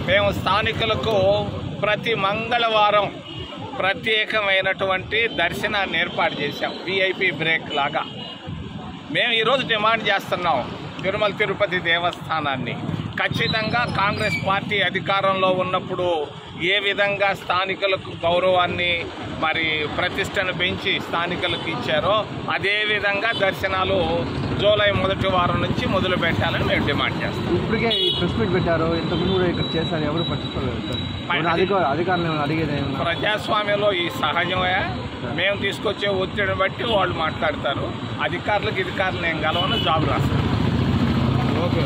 మేము స్థానికులకు ప్రతి మంగళవారం ప్రత్యేకమైనటువంటి దర్శనాన్ని ఏర్పాటు చేశాం, విఐపి బ్రేక్ లాగా. మేము ఈరోజు డిమాండ్ చేస్తున్నాం తిరుమల తిరుపతి దేవస్థానాన్ని ఖచ్చితంగా కాంగ్రెస్ పార్టీ అధికారంలో ఉన్నప్పుడు ఏ విధంగా స్థానికులకు గౌరవాన్ని మరి ప్రతిష్టను పెంచి స్థానికులకు ఇచ్చారో అదేవిధంగా దర్శనాలు జూలై మొదటి వారం నుంచి మొదలు పెట్టాలని మేము డిమాండ్ చేస్తాం. ఇప్పటికే ఈ ప్రెస్ మీట్ పెట్టారు, ఇంతకుముందు కూడా ఇక్కడ చేశారు, ఎవరు పట్టించుకోలేదు. అధికారులు అడిగేది ప్రజాస్వామ్యంలో ఈ సహజమే. మేము తీసుకొచ్చే ఒత్తిడిని బట్టి వాళ్ళు మాట్లాడతారు. అధికారులకు ఏం కలవని జాబ్ రాస్తారు. ఓకే.